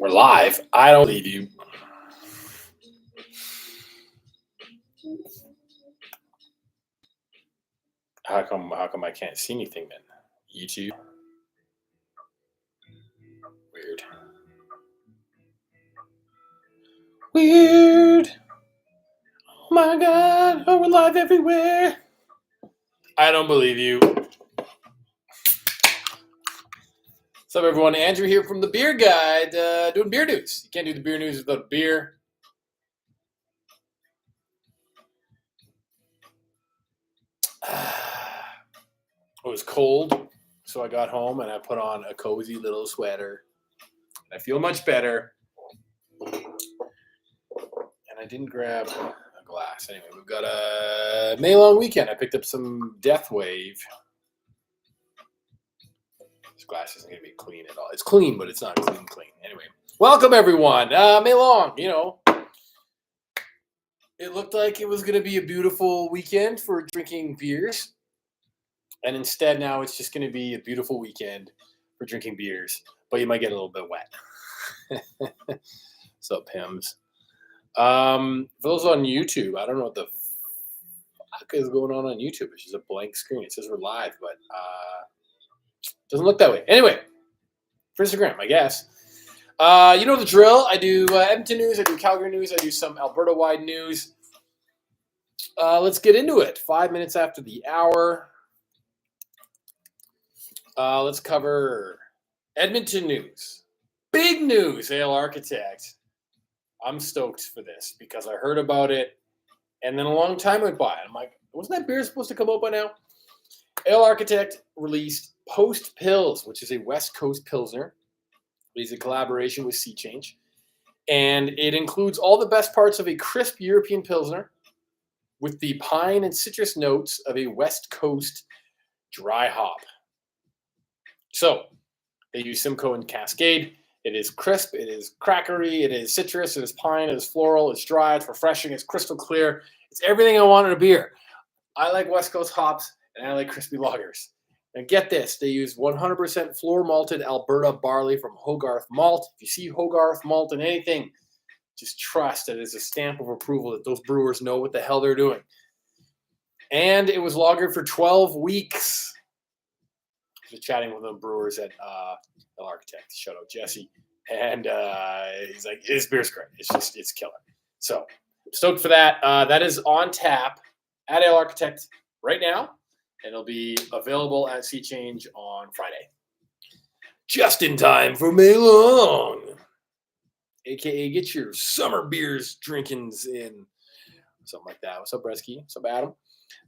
We're live. I don't believe you. How come I can't see anything then? YouTube? Weird. Weird. Oh my God. Oh, we're live everywhere. I don't believe you. What's up, everyone? Andrew here from the Beer Guide, doing beer news. You can't do the beer news without beer. It was cold, so I got home and I put on a cozy little sweater. I feel much better. And I didn't grab a glass. Anyway, we've got a May long weekend. I picked up some Death Wave. This glass isn't going to be clean at all. It's clean, but it's not clean. Anyway, welcome everyone. May long, it looked like it was going to be a beautiful weekend for drinking beers. And instead now it's just going to be a beautiful weekend for drinking beers. But you might get a little bit wet. What's up, Pims? For those on YouTube, I don't know what the fuck is going on YouTube. It's just a blank screen. It says we're live, but doesn't look that way. Anyway, for Instagram, I guess. You know the drill. I do Edmonton news. I do Calgary news. I do some Alberta-wide news. Let's get into it. 5 minutes after the hour. Let's cover Edmonton news. Big news, Ale Architect. I'm stoked for this because I heard about it and then a long time went by. I'm like, wasn't that beer supposed to come out by now? Ale Architect released Post Pils, which is a West Coast Pilsner. It's a collaboration with Sea Change. And it includes all the best parts of a crisp European Pilsner with the pine and citrus notes of a West Coast dry hop. So, they use Simcoe and Cascade. It is crisp, it is crackery, it is citrus, it is pine, it is floral, it's dry, it's refreshing, it's crystal clear. It's everything I want in a beer. I like West Coast hops, and I like crispy lagers. And get this, they use 100% floor malted Alberta barley from Hogarth Malt. If you see Hogarth Malt in anything, just trust that it's a stamp of approval that those brewers know what the hell they're doing. And it was lagered for 12 weeks. Just chatting with the brewers at El Architect. Shout out Jesse. And he's like, this beer's great. It's killer. So I'm stoked for that. That is on tap at El Architect right now. And it'll be available at Sea Change on Friday. Just in time for May long. AKA get your summer beers drinkings in. Something like that. What's up, Bresky? What's up, Adam?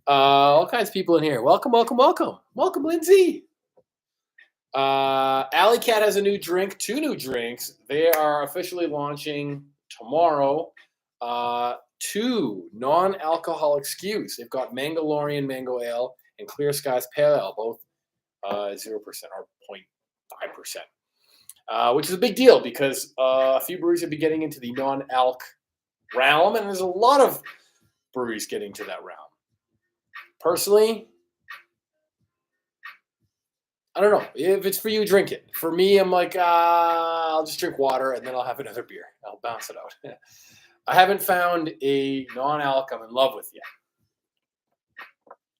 All kinds of people in here. Welcome. Welcome, Lindsay. Alley Cat has a new drink, 2 new drinks. They are officially launching tomorrow 2 non-alcoholic SKUs. They've got Mangolorian Mango Ale and Clear Skies Pale Ale, both 0% or 0.5%, which is a big deal because a few breweries have been getting into the non-alc realm, and there's a lot of breweries getting to that realm. Personally, I don't know. If it's for you, drink it. For me, I'm like, I'll just drink water and then I'll have another beer. I'll bounce it out. I haven't found a non-alc I'm in love with yet.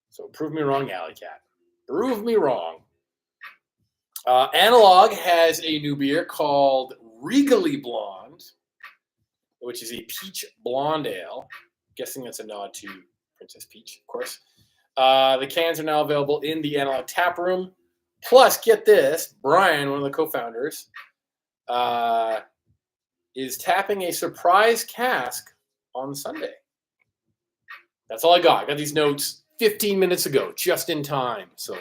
So prove me wrong, Alley Cat. Prove me wrong. Analog has a new beer called Regally Blonde, which is a peach blonde ale. I'm guessing that's a nod to Princess Peach, of course. The cans are now available in the Analog tap room. Plus, get this, Bryan, one of the co-founders, is tapping a surprise cask on Sunday. That's all I got. I got these notes 15 minutes ago, just in time. So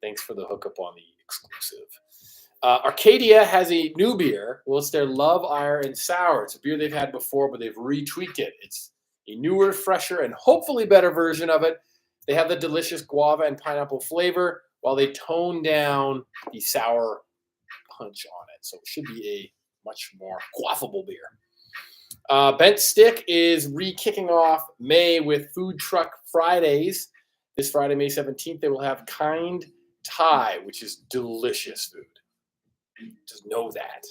thanks for the hookup on the exclusive. Arcadia has a new beer. Well, it's their Love, Ire, and Sour. It's a beer they've had before, but they've retweaked it. It's a newer, fresher, and hopefully better version of it. They have the delicious guava and pineapple flavor, while they tone down the sour punch on it. So it should be a much more quaffable beer. Bent Stick is re-kicking off May with Food Truck Fridays. This Friday, May 17th, they will have Kind Thai, which is delicious food. Just know that.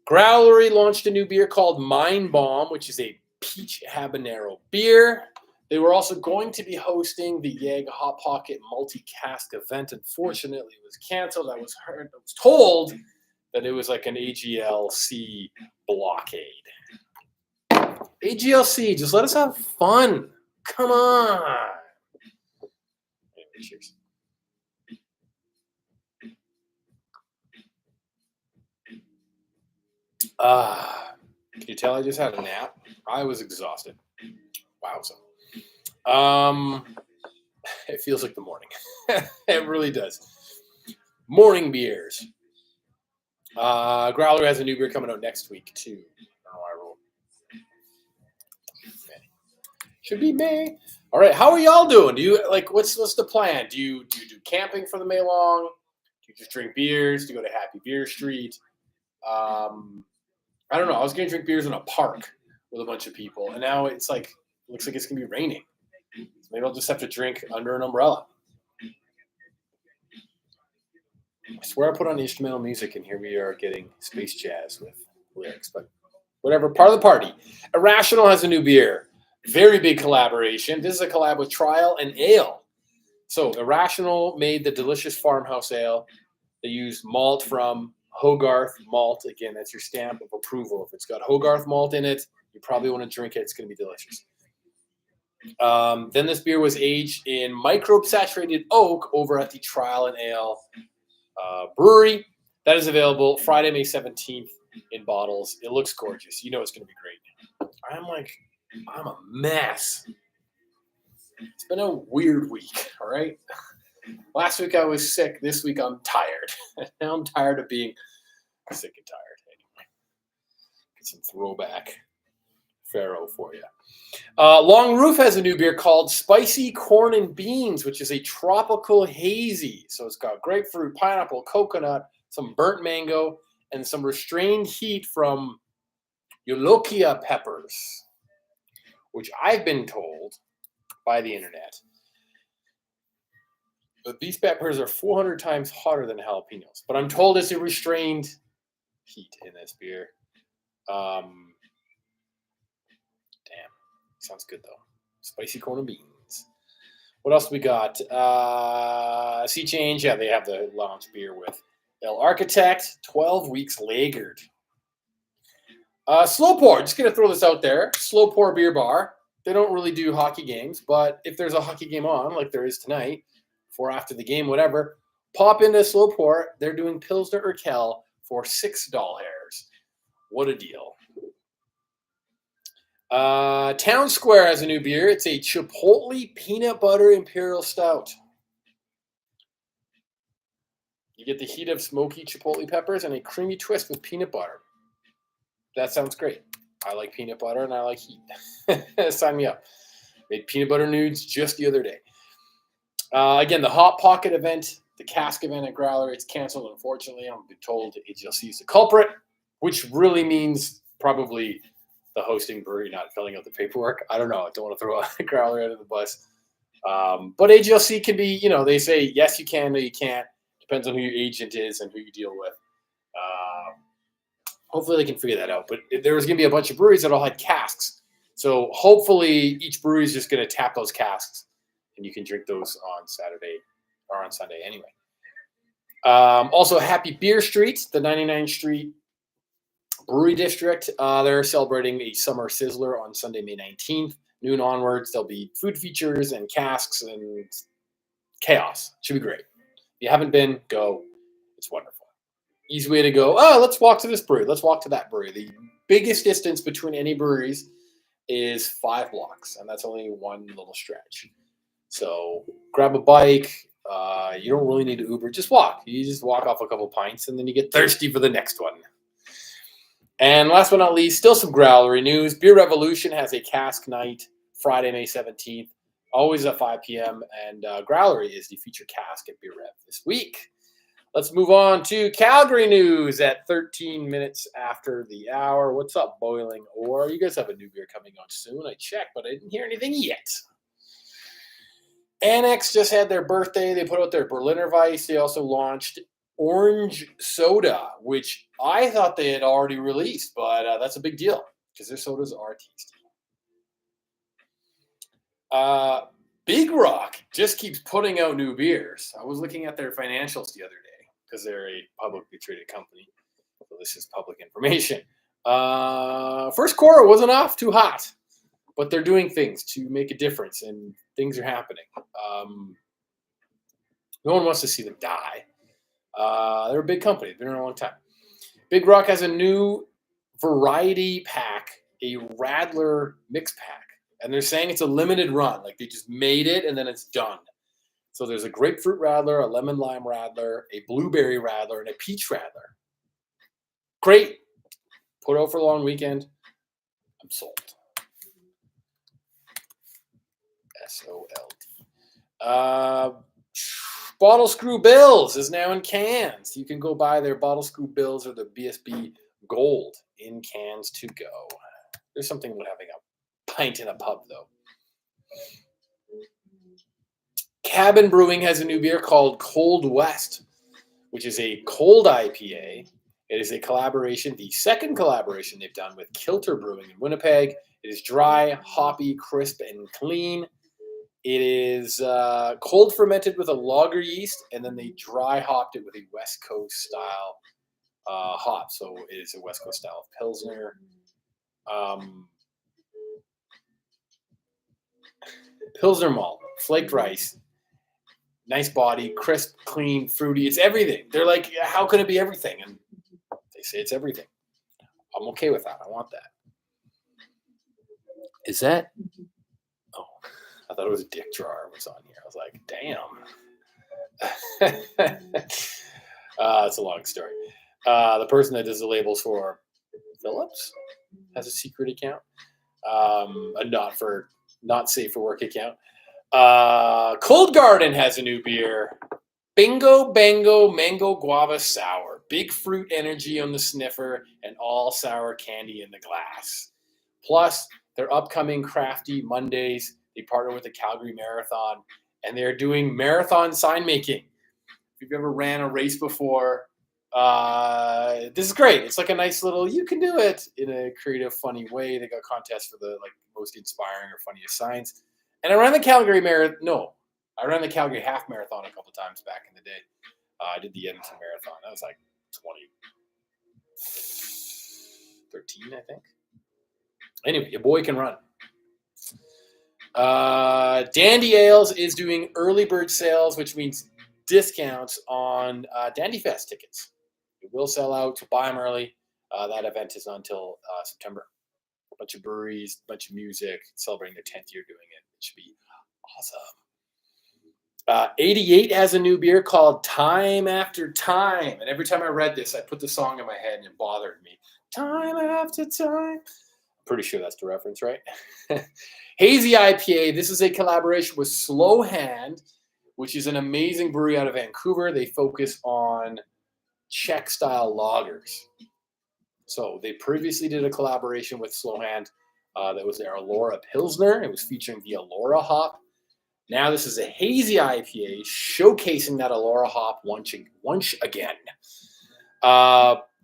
Growlery launched a new beer called Mind Bomb, which is a peach habanero beer. They were also going to be hosting the Jaeger Hot Pocket multi-cask event. Unfortunately, it was canceled. I was told that it was like an AGLC blockade. AGLC, just let us have fun. Come on. Anyway, cheers. Can you tell I just had a nap? I was exhausted. Wowza. It feels like the morning. It really does. Morning beers. Growler has a new beer coming out next week too. I don't know why I rolled. Should be May. All right, how are y'all doing? Do you like what's the plan? Do you do camping for the May long? Do you just drink beers? Do you go to Happy Beer Street? I don't know. I was gonna drink beers in a park with a bunch of people, and now it's like looks like it's gonna be raining. So maybe I'll just have to drink under an umbrella. I swear I put on instrumental music, and here we are getting space jazz with lyrics, but whatever. Part of the party. Irrational has a new beer. Very big collaboration. This is a collab with Trial and Ale. So Irrational made the delicious farmhouse ale. They used malt from Hogarth malt. Again, that's your stamp of approval. If it's got Hogarth malt in it, you probably want to drink it. It's going to be delicious. Then this beer was aged in microbe-saturated oak over at the Trial and Ale brewery. That is available Friday, May 17th in bottles. It looks gorgeous. You know it's going to be great. I'm a mess. It's been a weird week, all right? Last week I was sick. This week I'm tired. Now I'm tired of being sick and tired. Anyway, get some throwback Pharaoh for you. Long Roof has a new beer called Spicy Corn and Beans, which is a tropical hazy. So it's got grapefruit, pineapple, coconut, some burnt mango, and some restrained heat from Eulokia peppers, which I've been told by the internet that these peppers are 400 times hotter than jalapenos. But I'm told it's a restrained heat in this beer. Sounds good, though. Spicy corn and beans. What else we got? Sea Change. Yeah, they have the launch beer with El Architect. 12 weeks lagered. Slow Pour. Just going to throw this out there. Slow Pour Beer Bar. They don't really do hockey games, but if there's a hockey game on, like there is tonight, for after the game, whatever, pop into Slow Pour. They're doing Pilsner Urquell for $6. What a deal. Town Square has a new beer. It's a Chipotle Peanut Butter Imperial Stout. You get the heat of smoky chipotle peppers and a creamy twist with peanut butter. That sounds great. I like peanut butter and I like heat. Sign me up. Made peanut butter nudes just the other day. Again, the Hot Pocket event, the Cask event at Growler, it's canceled, unfortunately. I'm told AGLC is the culprit, which really means probably the hosting brewery not filling out the paperwork. I don't know. I don't want to throw a Growler under the bus. But AGLC can be, they say, yes, you can, no, you can't. Depends on who your agent is and who you deal with. Hopefully they can figure that out. But there was going to be a bunch of breweries that all had casks. So hopefully each brewery is just going to tap those casks and you can drink those on Saturday or on Sunday anyway. Also, Happy Beer Street, the 99th Street Brewery District. They're celebrating a summer sizzler on Sunday, May 19th. Noon onwards, there'll be food features and casks and chaos. Should be great. If you haven't been, go. It's wonderful. Easy way to go. Oh, let's walk to this brewery. Let's walk to that brewery. The biggest distance between any breweries is 5 blocks, and that's only one little stretch. So grab a bike. You don't really need to Uber. Just walk. You just walk off a couple pints, and then you get thirsty for the next one. And last but not least, still some Growlery news. Beer Revolution has a cask night Friday, May 17th, always at 5 p.m. And Growlery is the featured cask at Beer Rev this week. Let's move on to Calgary news at 13 minutes after the hour. What's up, Boiling Ore? You guys have a new beer coming on soon. I checked, but I didn't hear anything yet. Annex just had their birthday. They put out their Berliner Weiss. They also launched orange soda, which I thought they had already released, but that's a big deal because their sodas are tasty. Big Rock just keeps putting out new beers. I was looking at their financials the other day because they're a publicly traded company. So this is public information. First quarter wasn't off too hot, but they're doing things to make a difference and things are happening. No one wants to see them die. They're a big company. They've been around a long time. Big Rock has a new variety pack, a Radler mix pack. And they're saying it's a limited run. Like they just made it and then it's done. So there's a grapefruit Radler, a lemon lime Radler, a blueberry Radler, and a peach Radler. Great. Put out for a long weekend. I'm sold. SOLD. Bottle Screw Bills is now in cans. You can go buy their Bottle Screw Bills or the BSB Gold in cans to go. There's something about having a pint in a pub, though. Cabin Brewing has a new beer called Cold West, which is a cold IPA. It is a collaboration, the second collaboration they've done with Kilter Brewing in Winnipeg. It is dry, hoppy, crisp, and clean. It is cold fermented with a lager yeast, and then they dry hopped it with a West Coast style hop. So it is a West Coast style of Pilsner. Pilsner malt, flaked rice, nice body, crisp, clean, fruity. It's everything. They're like, how can it be everything? And they say it's everything. I'm okay with that. I want that. Is that? Oh, I thought it was a Dick Jar was on here. I was like, damn. It's a long story. The person that does the labels for Phillips has a secret account. Not safe for work account. Cold Garden has a new beer. Bingo Bango Mango Guava Sour. Big fruit energy on the sniffer and all sour candy in the glass. Plus, their upcoming Crafty Mondays. They partner with the Calgary Marathon, and they're doing marathon sign making. If you've ever ran a race before, this is great. It's like a nice little, you can do it in a creative, funny way. They got contests for the most inspiring or funniest signs. And I ran the Calgary Marathon. No, I ran the Calgary half marathon a couple times back in the day. I did the Edmonton Marathon. That was like 2013, I think. Anyway, your boy can run. Dandy Ales is doing early bird sales, which means discounts on Dandy Fest tickets. It will sell out, so buy them early. That event is until September. A bunch of breweries, a bunch of music, celebrating their 10th year doing it. It should be awesome. 88 has a new beer called Time After Time. And every time I read this, I put the song in my head and it bothered me. Time after time. I'm pretty sure that's the reference, right? Hazy IPA. This is a collaboration with Slow Hand, which is an amazing brewery out of Vancouver. They focus on Czech-style lagers. So they previously did a collaboration with Slow Hand that was their Allura Pilsner. It was featuring the Allura hop. Now this is a hazy IPA showcasing that Allura hop once again.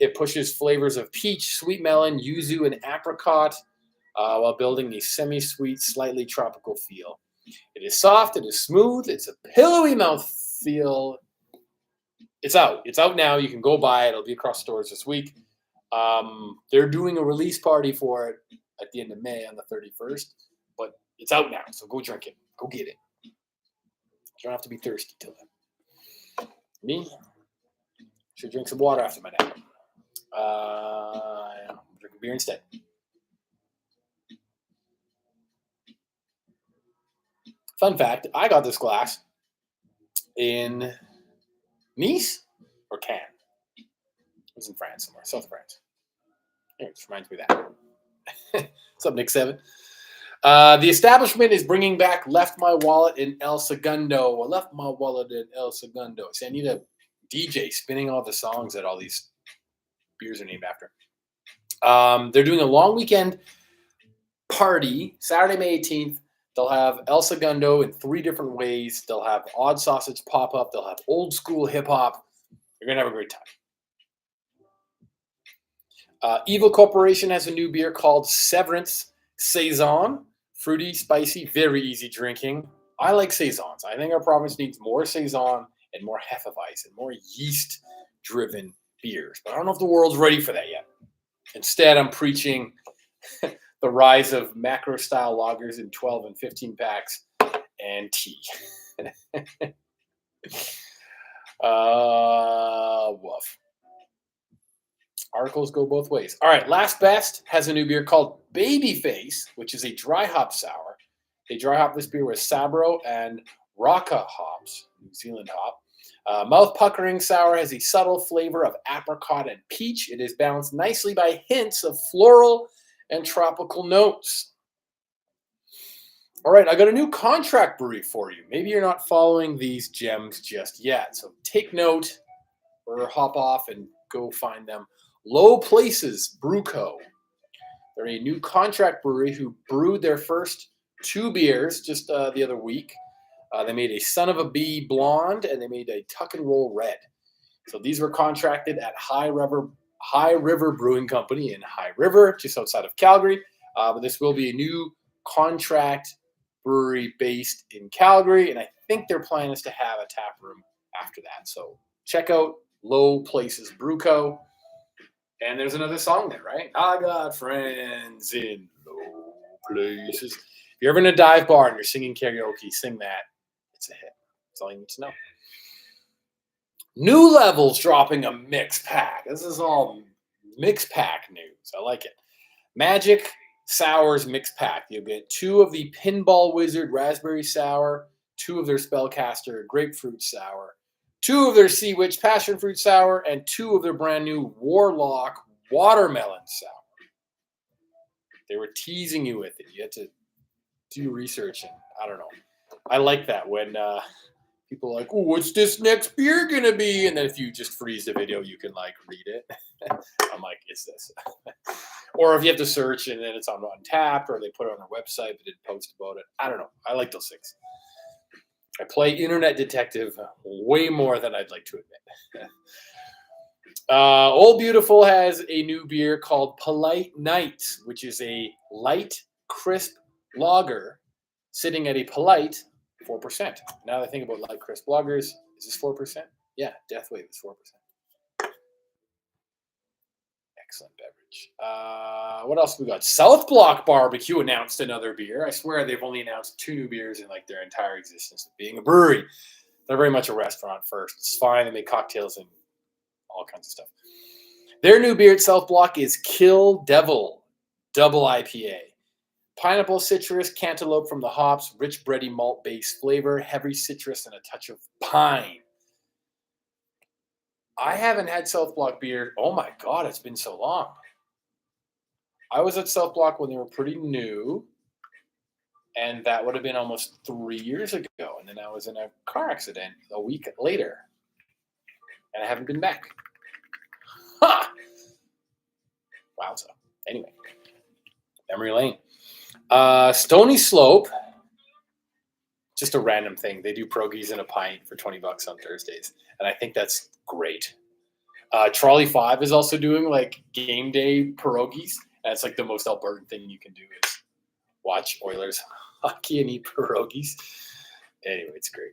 It pushes flavors of peach, sweet melon, yuzu, and apricot while building a semi-sweet, slightly tropical feel. It is soft. It is smooth. It's a pillowy mouthfeel. It's out. It's out now. You can go buy it. It'll be across stores this week. They're doing a release party for it at the end of May on the 31st, but it's out now. So go drink it. Go get it. You don't have to be thirsty till then. Me? Should drink some water after my nap. Drink a beer instead. Fun fact, I got this glass in Nice or Cannes. It was in France somewhere, south of France. It just reminds me of that. What's up, Nick 7? The establishment is bringing back Left My Wallet in El Segundo. Left My Wallet in El Segundo. See, I need a DJ spinning all the songs that all these beers are named after. They're doing a long weekend party, Saturday, May 18th. They'll have El Segundo in 3 different ways. They'll have odd sausage pop-up. They'll have old school hip-hop. You're going to have a great time. Evil Corporation has a new beer called Severance Saison. Fruity, spicy, very easy drinking. I like Saisons. I think our province needs more Saison and more Hefeweizen and more yeast-driven beers. But I don't know if the world's ready for that yet. Instead, I'm preaching the rise of macro-style lagers in 12 and 15 packs and tea. Woof. Articles go both ways. All right, Last Best has a new beer called Babyface, which is a dry hop sour. They dry hop this beer with Sabro and Raka hops, New Zealand hop. Mouth-puckering sour has a subtle flavor of apricot and peach. It is balanced nicely by hints of floral and tropical notes. All right, I got a new contract brewery for you. Maybe you're not following these gems just yet, so take note or hop off and go find them. Low Places Brew Co. They're a new contract brewery who brewed their first 2 beers just the other week. They made a Son of a Bee Blonde, and they made a Tuck and Roll Red. So these were contracted at High River Brewing Company in High River, just outside of Calgary. But this will be a new contract brewery based in Calgary, and I think their plan is to have a tap room after that. So check out Low Places Brew Co. And there's another song there, right? I got friends in low places. If you're ever in a dive bar and you're singing karaoke, sing that. It's a hit. That's all you need to know. New Levels dropping a mix pack. This is all mix pack news. I like it. Magic Sours mix pack. You'll get 2 of the Pinball Wizard Raspberry Sour, 2 of their Spellcaster Grapefruit Sour, 2 of their Sea Witch Passion Fruit Sour, and 2 of their brand new Warlock Watermelon Sour. They were teasing you with it. You had to do research, and I don't know. I like that when people are like, oh, what's this next beer going to be? And then if you just freeze the video, you can like read it. I'm like, it's this. Or if you have to search and then it's on Untapped or they put it on their website but didn't post about it. I don't know. I like those things. I play internet detective way more than I'd like to admit. Old Beautiful has a new beer called Polite Night, which is a light, crisp lager sitting at a polite 4%. Now that I think about light, crisp lagers, is this 4%? Yeah, Death Wave is 4%. Excellent beverage. What else we got? South Block Barbecue announced another beer. I swear they've only announced 2 new beers in like their entire existence of being a brewery. They're very much a restaurant first. It's fine. They make cocktails and all kinds of stuff. Their new beer at South Block is Kill Devil Double IPA. Pineapple, citrus, cantaloupe from the hops, rich bready malt-based flavor, heavy citrus, and a touch of pine. I haven't had South Block beer. Oh my God, it's been so long. I was at South Block when they were pretty new, and that would have been almost 3 years ago. And then I was in a car accident a week later, and I haven't been back. Ha! Wow. So anyway, memory lane. Stony Slope, just a random thing. They do pierogies in a pint for $20 on Thursdays, and I think that's great. Trolley 5 is also doing like game day pierogies. That's like the most Albertan thing you can do is watch Oilers hockey and eat pierogies. Anyway, it's great.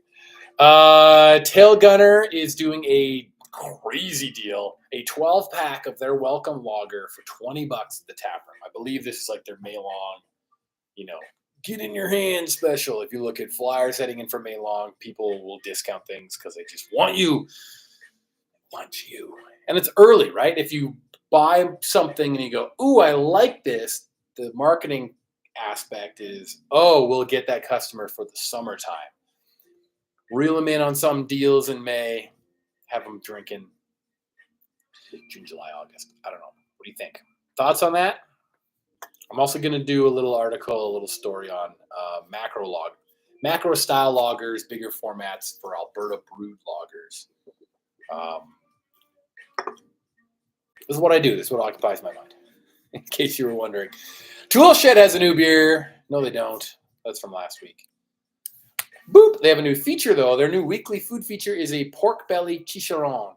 Tail Gunner is doing a crazy deal, a 12-pack of their Welcome Lager for $20 at the tap room. I believe this is like their May-long, get in your hand special. If you look at flyers heading in for May-long, people will discount things because they just want you. And it's early, right? If you buy something and you go, ooh, I like this, the marketing aspect is, oh, we'll get that customer for the summertime. Reel them in on some deals in May, have them drinking June, July, August. I don't know. What do you think? Thoughts on that? I'm also going to do a little article, a little story on macro style lagers, bigger formats for Alberta brewed lagers. This is what I do. This is what occupies my mind. In case you were wondering. Toolshed has a new beer. No, they don't. That's from last week. Boop. They have a new feature, though. Their new weekly food feature is a pork belly chicharron.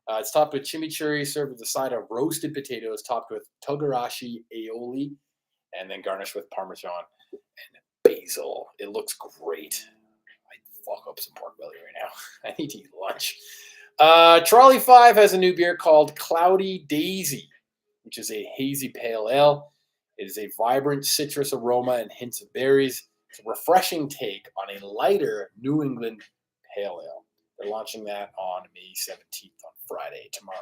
It's topped with chimichurri, served with a side of roasted potatoes, topped with togarashi aioli, and then garnished with parmesan and basil. It looks great. I fuck up some pork belly right now. I need to eat lunch. Trolley 5 has a new beer called Cloudy Daisy, which is a hazy pale ale. It is a vibrant citrus aroma and hints of berries. It's a refreshing take on a lighter New England pale ale. They're launching that on May 17th on Friday, tomorrow.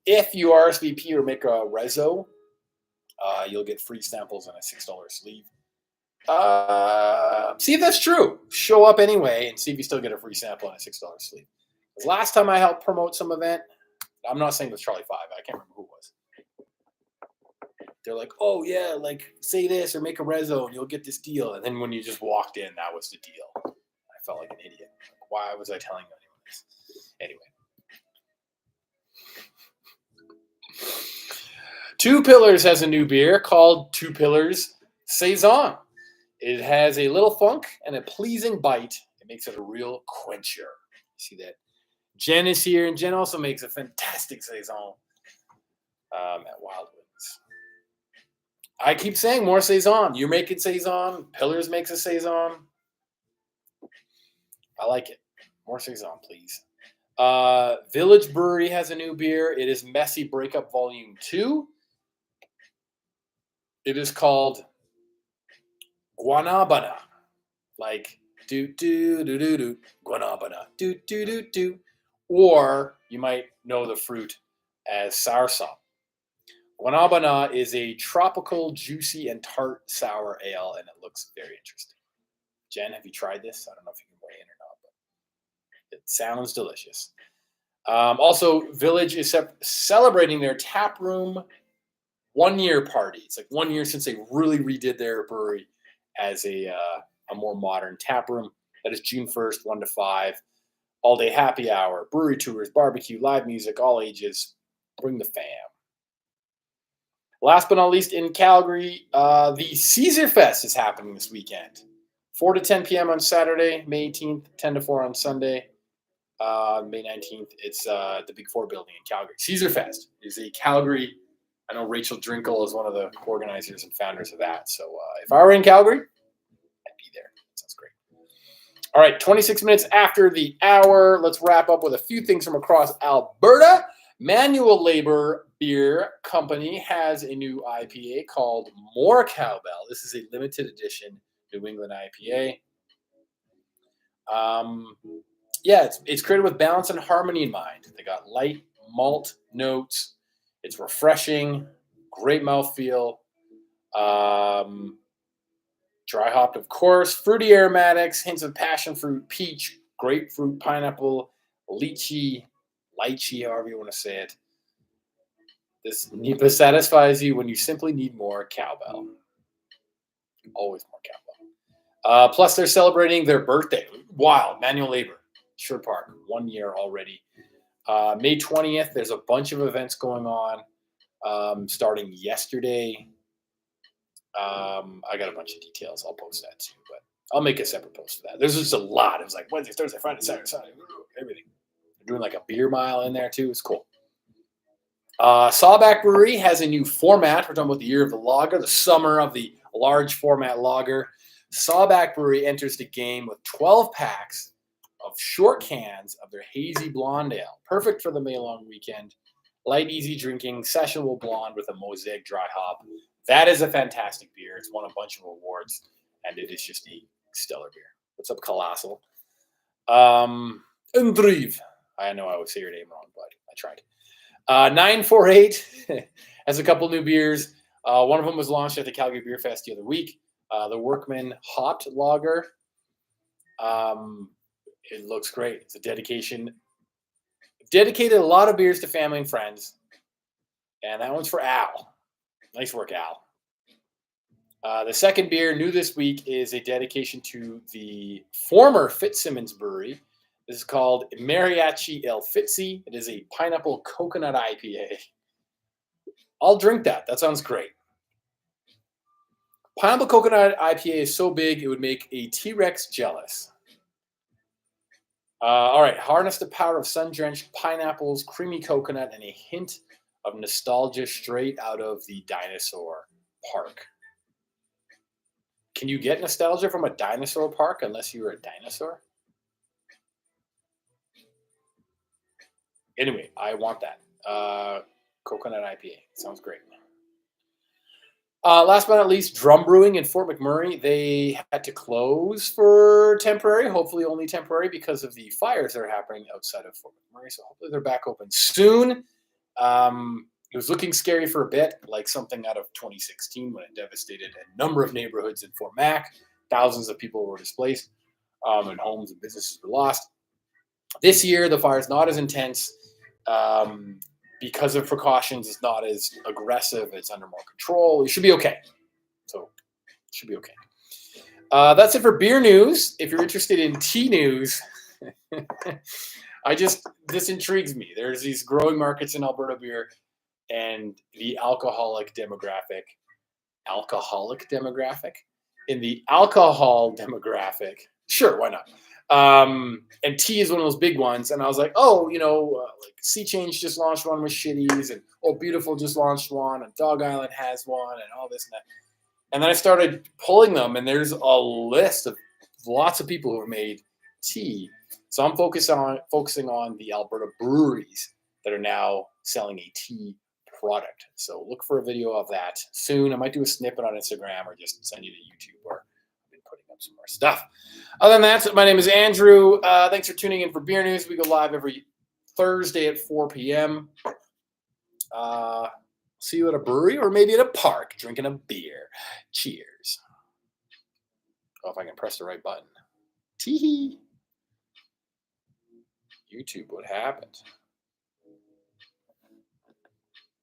If you RSVP or make a reso, you'll get free samples and a $6 sleeve. See if that's true. Show up anyway and see if you still get a free sample and a $6 sleeve. Because last time I helped promote some event, I'm not saying it was Charlie 5. I can't remember who it was. They're like, oh yeah, like say this or make a reso and you'll get this deal. And then when you just walked in, that was the deal. I felt like an idiot. Like, why was I telling anyone this? Anyway. Two Pillars has a new beer called Two Pillars Saison. It has a little funk and a pleasing bite. It makes it a real quencher. You see that? Jen is here, and Jen also makes a fantastic Saison at Wild Winds. I keep saying more Saison. You're making Saison. Pillars makes a Saison. I like it. More Saison, please. Village Brewery has a new beer. It is Messy Breakup Volume 2. It is called Guanabana. Like do do do do do Guanabana. Do do do do. Or you might know the fruit as soursop. Guanabana is a tropical, juicy, and tart sour ale, and it looks very interesting. Jen, have you tried this? I don't know if you can weigh in or not, but it sounds delicious. Also, Village is celebrating their tap room 1 year party. It's like 1 year since they really redid their brewery as a more modern tap room. That is June 1st, 1 to 5. All day happy hour, brewery tours, barbecue, live music, all ages. Bring the fam. Last but not least, in Calgary, the Caesar Fest is happening this weekend. 4 to 10 p.m. on Saturday, May 18th, 10 to 4 on Sunday, May 19th. It's the Big Four building in Calgary. Caesar Fest is a Calgary. I know Rachel Drinkle is one of the organizers and founders of that. So if I were in Calgary, I'd be there. Sounds great. All right, 26 minutes after the hour. Let's wrap up with a few things from across Alberta. Manual Labor Beer Company has a new IPA called More Cowbell. This is a limited edition New England IPA. It's created with balance and harmony in mind. They got light malt notes. It's refreshing, great mouthfeel. Dry hopped, of course. Fruity aromatics, hints of passion fruit, peach, grapefruit, pineapple, lychee, however you want to say it. This NEPA satisfies you when you simply need more cowbell. Always more cowbell. Plus, they're celebrating their birthday. Wild, Manual Labor, Sherwood Park, 1 year already. May 20th, there's a bunch of events going on starting yesterday. I got a bunch of details. I'll post that too, but I'll make a separate post for that. There's just a lot. It was like Wednesday, Thursday, Friday, Saturday, Sunday, everything. They're doing like a beer mile in there too. It's cool. Sawback Brewery has a new format. We're talking about the year of the lager, the summer of the large format lager. Sawback Brewery enters the game with 12 packs of short cans of their hazy blonde ale, perfect for the May-long weekend. Light, easy drinking, sessionable blonde with a mosaic dry hop. That is a fantastic beer. It's won a bunch of awards, and it is just a stellar beer. What's up, Colossal? Undrive. I know I always say your name wrong, but I tried. 948 has a couple new beers. One of them was launched at the Calgary Beer Fest the other week. The Workman Hopped Lager. It looks great. It's a dedicated a lot of beers to family and friends. And that one's for Al. Nice work, Al. The second beer, new this week, is a dedication to the former Fitzsimmons Brewery. This is called Mariachi El Fitzy. It is a pineapple coconut IPA. I'll drink that. That sounds great. Pineapple coconut IPA is so big, it would make a T-Rex jealous. All right. Harness the power of sun-drenched pineapples, creamy coconut, and a hint of nostalgia straight out of the dinosaur park. Can you get nostalgia from a dinosaur park unless you were a dinosaur? Anyway, I want that. Coconut IPA. Sounds great. Last but not least, Drum Brewing in Fort McMurray. They had to close for temporary, hopefully only temporary, because of the fires that are happening outside of Fort McMurray. So hopefully they're back open soon. It was looking scary for a bit, like something out of 2016 when it devastated a number of neighborhoods in Fort Mac. Thousands of people were displaced, and homes and businesses were lost. This year, the fire is not as intense. Because of precautions, it's not as aggressive. It's under more control. You should be okay. So, it should be okay. That's it for beer news. If you're interested in tea news, this intrigues me. There's these growing markets in Alberta Beer, and the alcoholic demographic. In the alcohol demographic, sure, why not? And tea is one of those big ones. And I was like, oh, like Sea Change just launched one with Shitties, and Oh Beautiful just launched one, and Dog Island has one, and all this and that. And then I started pulling them, and there's a list of lots of people who have made tea. So I'm focusing on the Alberta breweries that are now selling a tea product. So look for a video of that soon. I might do a snippet on Instagram or just send you to YouTube, where I've been putting up some more stuff. Other than that, my name is Andrew. Thanks for tuning in for Beer News. We go live every Thursday at 4 p.m. See you at a brewery or maybe at a park drinking a beer. Cheers. Oh, if I can press the right button. Tee-hee. YouTube, what happened?